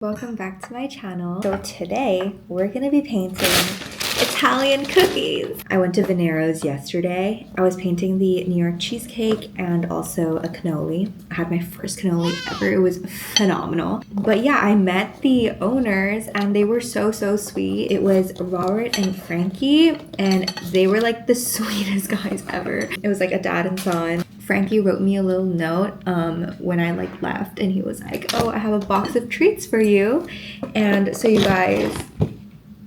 Welcome back to my channel. So today we're gonna be painting Italian cookies. I went to Venero's yesterday. I was painting the New York cheesecake and also a cannoli. I had my first cannoli ever. It was phenomenal. But yeah, I met the owners and they were so sweet. It was Robert and Frankie and they were like the sweetest guys ever. It was like a dad and son. Frankie wrote me a little note when I left and he was like, oh, I have a box of treats for you. And so you guys,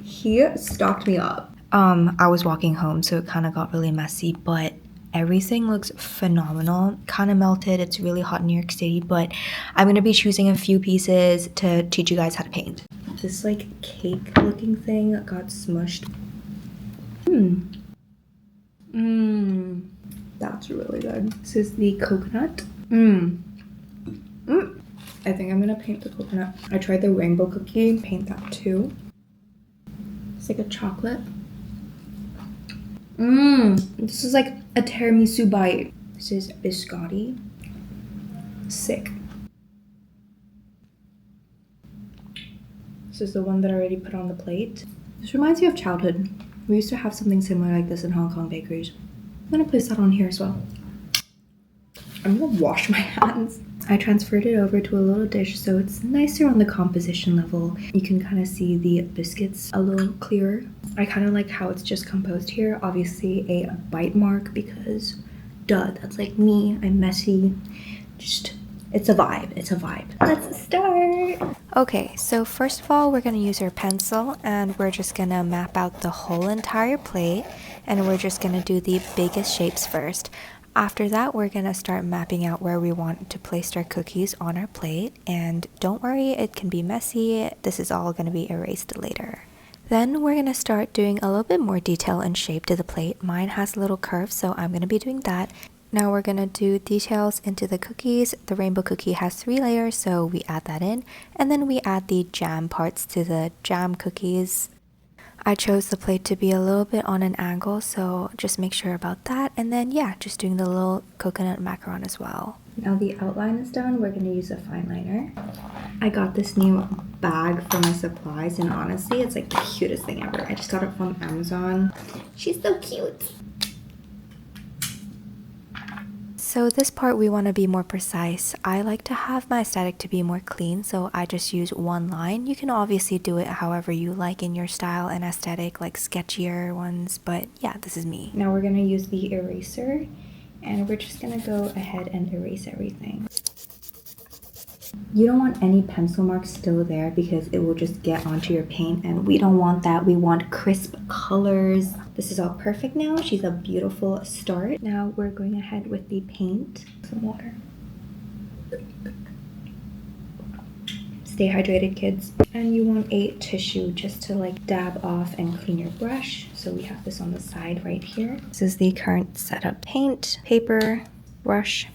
he stocked me up. I was walking home so it kind of got really messy, but everything looks phenomenal. Kind of melted. It's really hot in New York City, but I'm going to be choosing a few pieces to teach you guys how to paint. This cake looking thing got smushed. That's really good. This is the coconut. I think I'm gonna paint the coconut. I tried the rainbow cookie, paint that too. It's like a chocolate. This is like a tiramisu bite. This is biscotti. Sick. This is the one that I already put on the plate. This reminds me of childhood. We used to have something similar like this in Hong Kong bakeries. I'm gonna place that on here as well. I'm gonna wash my hands. I transferred it over to a little dish so it's nicer on the composition level. You can kind of see the biscuits a little clearer. I kind of like how it's just composed here. Obviously a bite mark because duh, that's like me. I'm messy. Just, it's a vibe. It's a vibe. Let's start. Okay, so first of all, we're gonna use our pencil and we're just gonna map out the whole entire plate. And we're just gonna do the biggest shapes first. After that, we're gonna start mapping out where we want to place our cookies on our plate. And don't worry, it can be messy. This is all gonna be erased later. Then we're gonna start doing a little bit more detail and shape to the plate. Mine has little curves, so I'm gonna be doing that. Now we're gonna do details into the cookies. The rainbow cookie has 3 layers, so we add that in. And then we add the jam parts to the jam cookies. I chose the plate to be a little bit on an angle, so just make sure about that. And then yeah, just doing the little coconut macaron as well. Now the outline is done, we're gonna use a fine liner. I got this new bag for my supplies and honestly, it's like the cutest thing ever. I just got it from Amazon. She's so cute. So this part we want to be more precise. I like to have my aesthetic to be more clean, so I just use one line. You can obviously do it however you like in your style and aesthetic, like sketchier ones, but yeah, this is me. Now we're going to use the eraser and we're just going to go ahead and erase everything. You don't want any pencil marks still there because it will just get onto your paint and we don't want that. We want crisp colors. This is all perfect now. She's a beautiful start. Now we're going ahead with the paint. Some water. Stay hydrated, kids. And you want a tissue just to dab off and clean your brush. So we have this on the side right here. This is the current setup. Paint, paper, brush.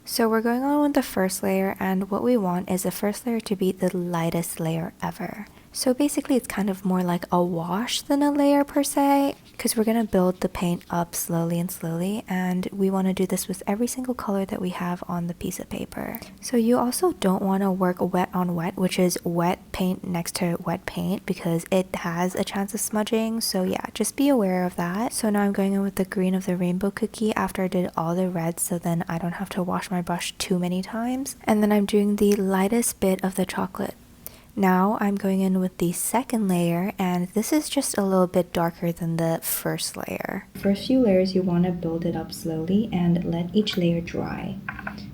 So we're going on with the first layer, and what we want is the first layer to be the lightest layer ever. So basically it's kind of more like a wash than a layer per se, because we're going to build the paint up slowly and we want to do this with every single color that we have on the piece of paper. So you also don't want to work wet on wet, which is wet paint next to wet paint, because it has a chance of smudging. So yeah, just be aware of that. So now I'm going in with the green of the rainbow cookie after I did all the reds, so then I don't have to wash my brush too many times. And then I'm doing the lightest bit of the chocolate. Now I'm going in with the second layer, and this is just a little bit darker than the first layer. First few layers you want to build it up slowly and let each layer dry.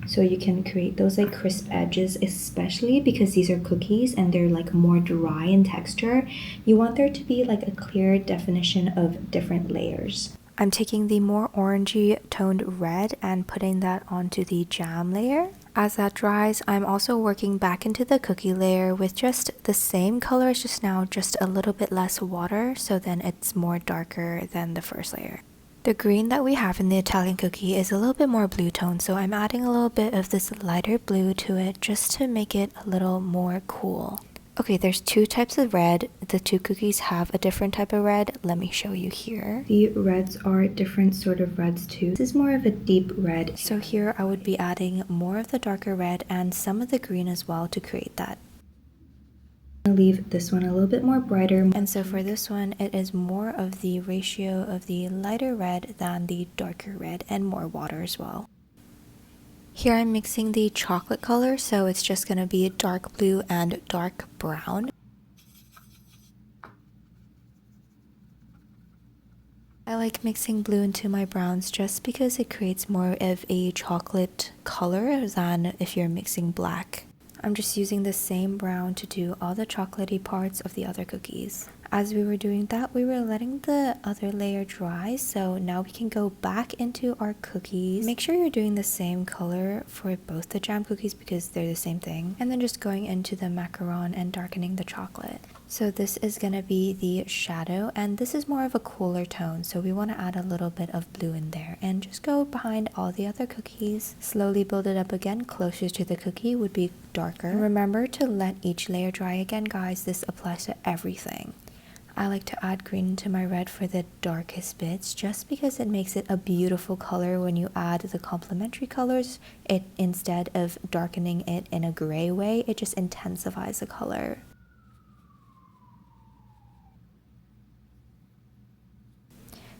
So you can create those crisp edges, especially because these are cookies and they're more dry in texture. You want there to be a clear definition of different layers. I'm taking the more orangey toned red and putting that onto the jam layer. As that dries, I'm also working back into the cookie layer with just the same color as just now, just a little bit less water, so then it's more darker than the first layer. The green that we have in the Italian cookie is a little bit more blue tone, so I'm adding a little bit of this lighter blue to it just to make it a little more cool. Okay, there's 2 types of red. The 2 cookies have a different type of red. Let me show you here. The reds are different sort of reds too. This is more of a deep red. So here I would be adding more of the darker red and some of the green as well to create that. Leave this one a little bit more brighter. And so for this one, it is more of the ratio of the lighter red than the darker red, and more water as well. Here I'm mixing the chocolate color, so it's just going to be dark blue and dark brown. I like mixing blue into my browns just because it creates more of a chocolate color than if you're mixing black. I'm just using the same brown to do all the chocolatey parts of the other cookies. As we were doing that, we were letting the other layer dry, so now we can go back into our cookies. Make sure you're doing the same color for both the jam cookies because they're the same thing. And then just going into the macaron and darkening the chocolate. So this is going to be the shadow, and this is more of a cooler tone, so we want to add a little bit of blue in there and just go behind all the other cookies. Slowly build it up again, closer to the cookie would be darker. And remember to let each layer dry again, guys. This applies to everything. I like to add green into my red for the darkest bits just because it makes it a beautiful color when you add the complementary colors. It, instead of darkening it in a gray way, it just intensifies the color.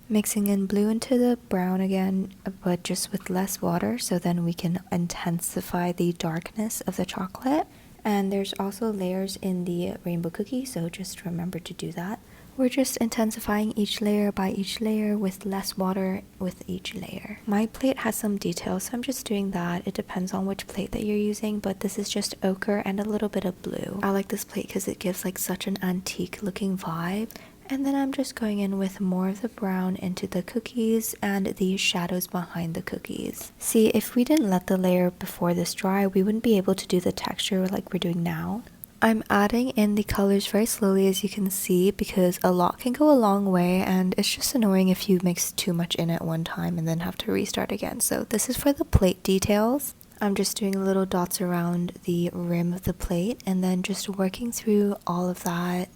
Mixing in blue into the brown again, but just with less water, so then we can intensify the darkness of the chocolate. And there's also layers in the rainbow cookie, so just remember to do that. We're just intensifying each layer by each layer with less water with each layer. My plate has some details, so I'm just doing that. It depends on which plate that you're using, but this is just ochre and a little bit of blue. I like this plate because it gives like such an antique looking vibe. And then I'm just going in with more of the brown into the cookies and the shadows behind the cookies. See, if we didn't let the layer before this dry, we wouldn't be able to do the texture like we're doing now. I'm adding in the colors very slowly, as you can see, because a lot can go a long way, and it's just annoying if you mix too much in at one time and then have to restart again. So this is for the plate details. I'm just doing little dots around the rim of the plate and then just working through all of that.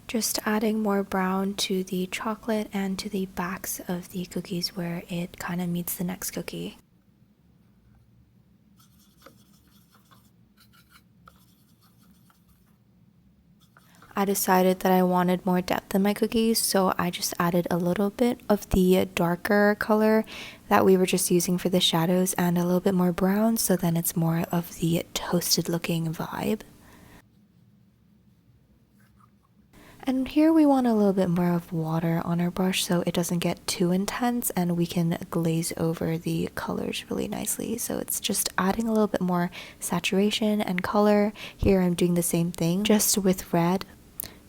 Just adding more brown to the chocolate and to the backs of the cookies where it kind of meets the next cookie. I decided that I wanted more depth in my cookies, so I just added a little bit of the darker color that we were just using for the shadows and a little bit more brown, so then it's more of the toasted looking vibe. And here we want a little bit more of water on our brush so it doesn't get too intense and we can glaze over the colors really nicely. So it's just adding a little bit more saturation and color. Here I'm doing the same thing, just with red.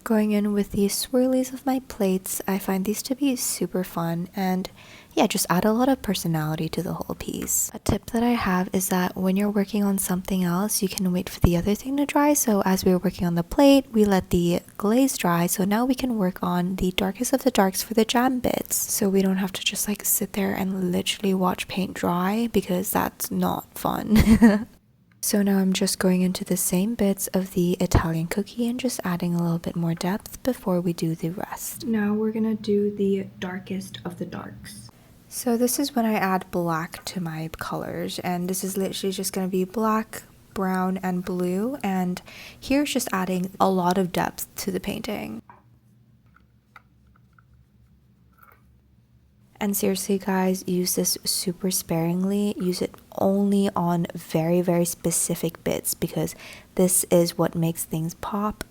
Going in with the swirlies of my plates, I find these to be super fun and yeah, just add a lot of personality to the whole piece. A tip that I have is that when you're working on something else, you can wait for the other thing to dry. So as we were working on the plate, we let the glaze dry. So now we can work on the darkest of the darks for the jam bits. So we don't have to just like sit there and literally watch paint dry because that's not fun. So now I'm just going into the same bits of the Italian cookie and just adding a little bit more depth before we do the rest. Now we're gonna do the darkest of the darks. So this is when I add black to my colors, and this is literally just gonna be black, brown, and blue, and here's just adding a lot of depth to the painting. And seriously guys, use this super sparingly. Use it only on very, very specific bits because this is what makes things pop.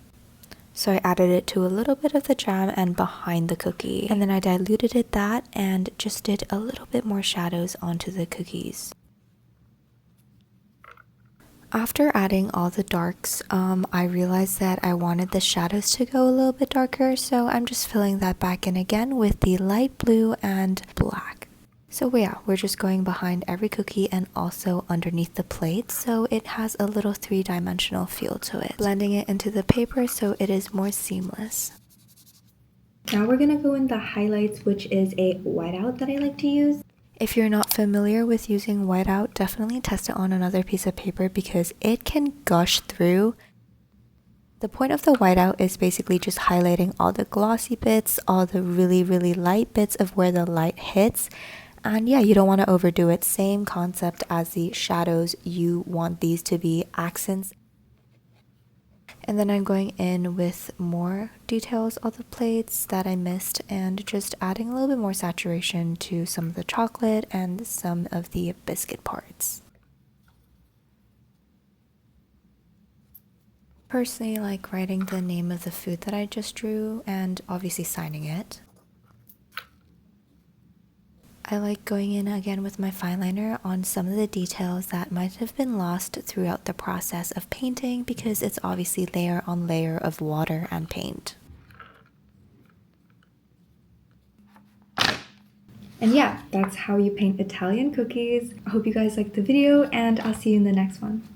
So I added it to a little bit of the jam and behind the cookie. And then I diluted it that and just did a little bit more shadows onto the cookies. After adding all the darks, I realized that I wanted the shadows to go a little bit darker, so I'm just filling that back in again with the light blue and black. So yeah, we're just going behind every cookie and also underneath the plate, so it has a little three-dimensional feel to it. Blending it into the paper so it is more seamless. Now we're gonna go in the highlights, which is a whiteout that I like to use. If you're not familiar with using whiteout, definitely test it on another piece of paper because it can gush through. The point of the whiteout is basically just highlighting all the glossy bits, all the really, really light bits of where the light hits. And yeah, you don't want to overdo it. Same concept as the shadows. You want these to be accents. And then I'm going in with more details on the plates that I missed and just adding a little bit more saturation to some of the chocolate and some of the biscuit parts. Personally, I like writing the name of the food that I just drew and obviously signing it. I like going in again with my fine liner on some of the details that might have been lost throughout the process of painting because it's obviously layer on layer of water and paint. And yeah, that's how you paint Italian cookies. I hope you guys liked the video and I'll see you in the next one.